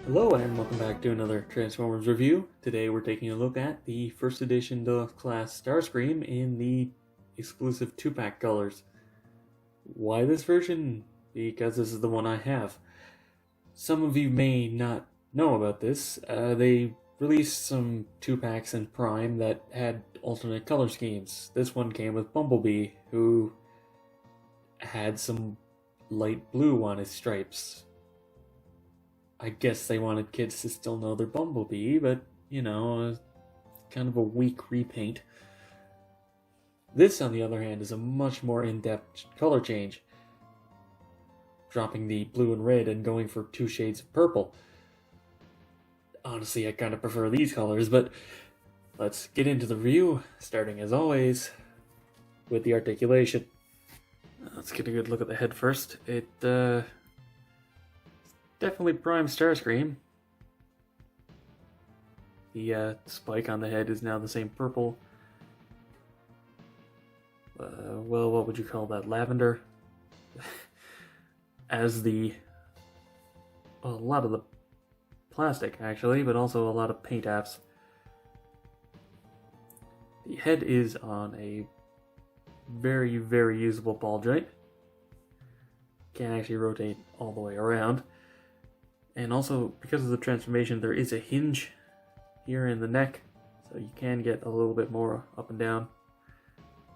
Hello and welcome back to another Transformers review. Today we're taking a look at the first edition Deluxe class Starscream in the exclusive 2-pack colors. Why this version? Because this is the one I have. Some of you may not know about this. They released some 2-packs in Prime that had alternate color schemes. This one came with Bumblebee, who had some light blue on his stripes. I guess they wanted kids to still know their Bumblebee, but, kind of a weak repaint. This, on the other hand, is a much more in-depth color change, dropping the blue and red and going for 2 shades of purple. Honestly, I kind of prefer these colors, but let's get into the review, starting as always with the articulation. Let's get a good look at the head first. Definitely prime Starscream. The spike on the head is now the same purple. Well, what would you call that? Lavender? As a lot of the plastic, actually, but also a lot of paint apps. The head is on a very, very usable ball joint. Can't actually rotate all the way around. And also, because of the transformation, there is a hinge here in the neck, so you can get a little bit more up and down.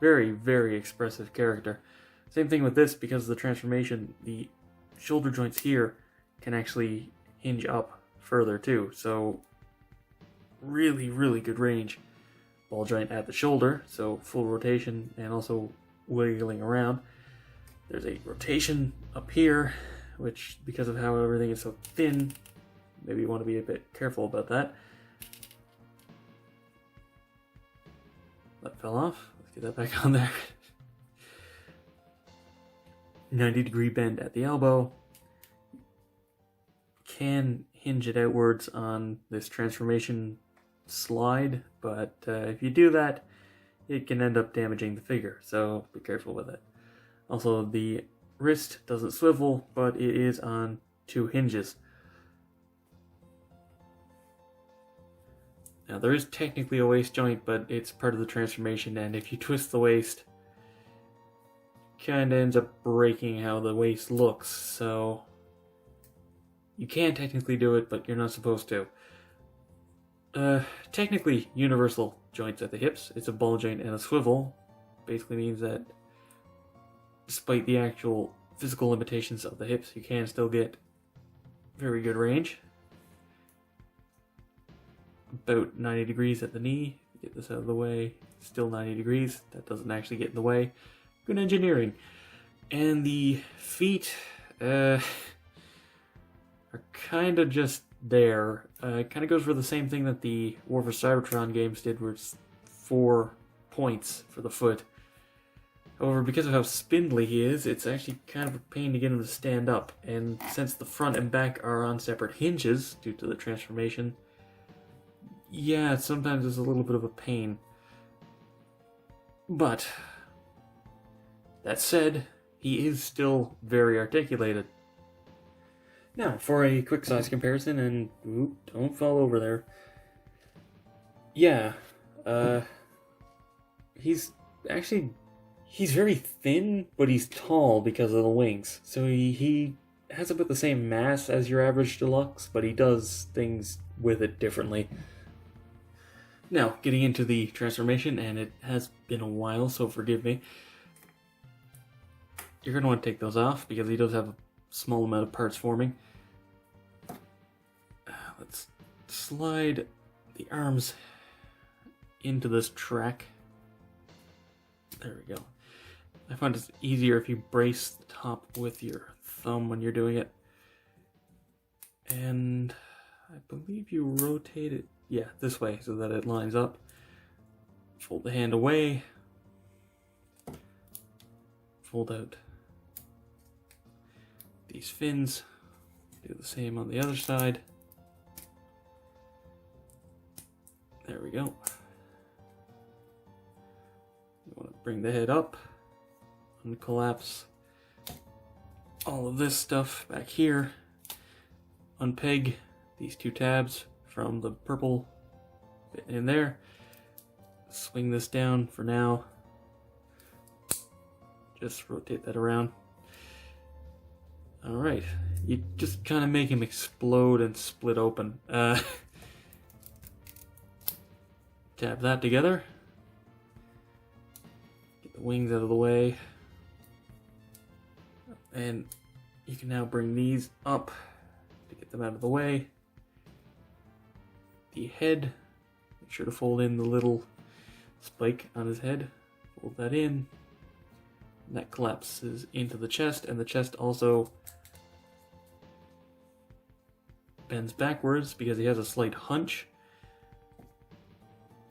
Very, very expressive character. Same thing with this, because of the transformation, the shoulder joints here can actually hinge up further too, so really, really good range. Ball joint at the shoulder, so full rotation and also wiggling around. There's a rotation up here, which, because of how everything is so thin, maybe you want to be a bit careful about that. That fell off. Let's get that back on there. 90-degree bend at the elbow. Can hinge it outwards on this transformation slide, but if you do that, it can end up damaging the figure, so be careful with it. Also, the wrist doesn't swivel, but it is on 2 hinges. Now, there is technically a waist joint, but it's part of the transformation, and if you twist the waist, kind of ends up breaking how the waist looks, so you can technically do it, but you're not supposed to. Technically universal joints at the hips. It's a ball joint and a swivel. Basically means that despite the actual physical limitations of the hips, you can still get very good range. About 90 degrees at the knee. Get this out of the way. Still 90 degrees. That doesn't actually get in the way. Good engineering. And the feet are kind of just there. Kind of goes for the same thing that the War for Cybertron games did, where it's 4 points for the foot. However, because of how spindly he is, it's actually kind of a pain to get him to stand up. And since the front and back are on separate hinges due to the transformation, yeah, sometimes it's a little bit of a pain. But that said, he is still very articulated. Now, for a quick size comparison, and don't fall over there. Yeah, he's very thin, but he's tall because of the wings. So he has about the same mass as your average Deluxe, but he does things with it differently. Now, getting into the transformation, and it has been a while, so forgive me. You're going to want to take those off, because he does have a small amount of parts forming. Let's slide the arms into this track. There we go. I find it's easier if you brace the top with your thumb when you're doing it. And I believe you rotate it, yeah, this way so that it lines up. Fold the hand away. Fold out these fins. Do the same on the other side. There we go. You want to bring the head up, uncollapse all of this stuff back here, unpeg these two tabs from the purple fit in there. Swing this down for now. Just rotate that around. Alright, you just kind of make him explode and split open. Tab that together. Get the wings out of the way. And you can now bring these up to get them out of the way. The head, make sure to fold in the little spike on his head. Fold that in. And that collapses into the chest, and the chest also bends backwards because he has a slight hunch.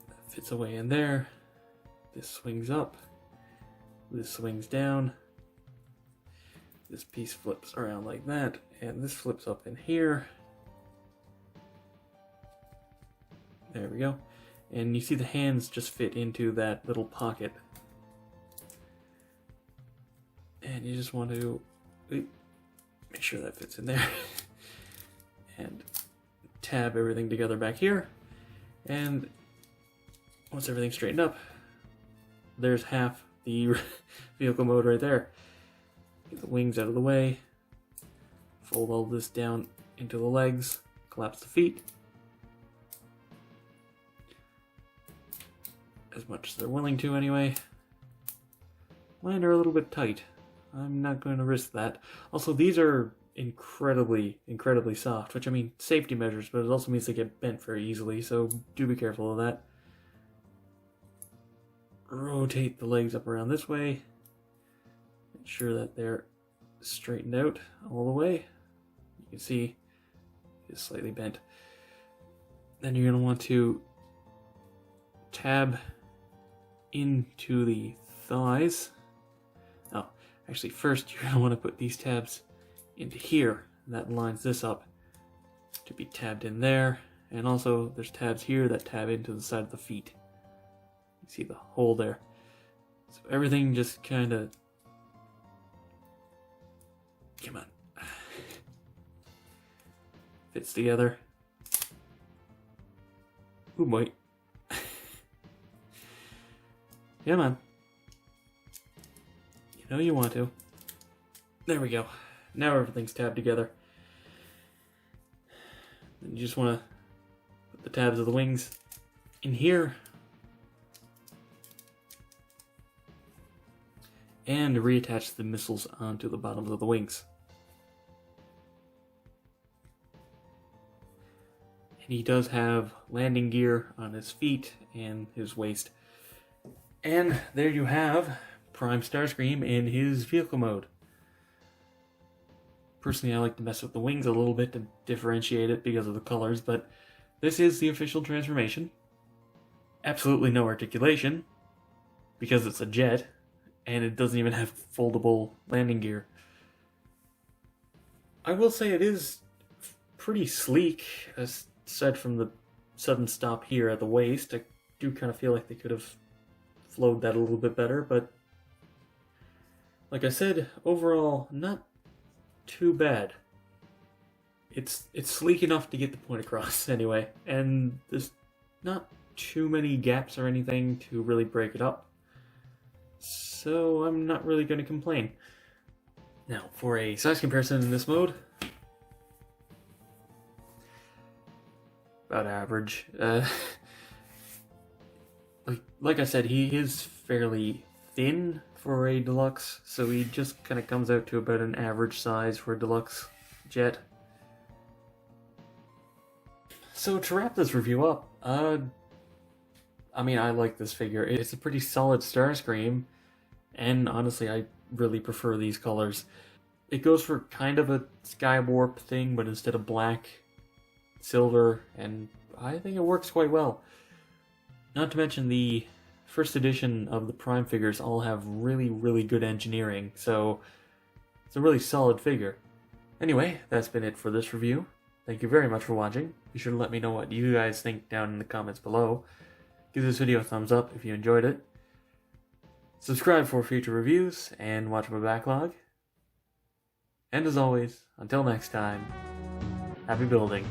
That fits away in there. This swings up. This swings down. This piece flips around like that, and this flips up in here. There we go. And you see the hands just fit into that little pocket. And you just want to make sure that fits in there. And tab everything together back here. And once everything's straightened up, there's half the vehicle mode right there. Get the wings out of the way. Fold all this down into the legs. Collapse the feet. As much as they're willing to anyway. Mine are a little bit tight. I'm not going to risk that. Also, these are incredibly soft, which I mean, safety measures, but it also means they get bent very easily, so do be careful of that. Rotate the legs up around this way. Make sure that they're straightened out all the way. You can see it's slightly bent. Then you're going to want to tab into the thighs. Oh, actually first you're going to want to put these tabs into here. And that lines this up to be tabbed in there. And also there's tabs here that tab into the side of the feet. You see the hole there. So everything just kind of... Come on. Fits together. Ooh boy. Come on. You know you want to. There we go. Now everything's tabbed together. Then you just want to put the tabs of the wings in here. And reattach the missiles onto the bottoms of the wings. And he does have landing gear on his feet and his waist. And there you have Prime Starscream in his vehicle mode. Personally, I like to mess with the wings a little bit to differentiate it because of the colors, but this is the official transformation. Absolutely no articulation, because it's a jet, and it doesn't even have foldable landing gear. I will say it is pretty sleek, aside from the sudden stop here at the waist. I do kind of feel like they could have flowed that a little bit better, but like I said, overall, not too bad. It's sleek enough to get the point across anyway, and there's not too many gaps or anything to really break it up, so I'm not really going to complain. Now, for a size comparison in this mode, about average. Like I said, he is fairly thin for a deluxe, so he just kind of comes out to about an average size for a deluxe jet. So to wrap this review up, I mean, I like this figure. It's a pretty solid Starscream, and honestly, I really prefer these colors. It goes for kind of a sky warp thing, but instead of black, silver, and I think it works quite well. Not to mention the first edition of the Prime figures all have really good engineering, so it's a really solid figure. Anyway, that's been it for this review. Thank you very much for watching. Be sure to let me know what you guys think down in the comments below. Give this video a thumbs up if you enjoyed it. Subscribe for future reviews, and watch my backlog. And as always, until next time, happy building.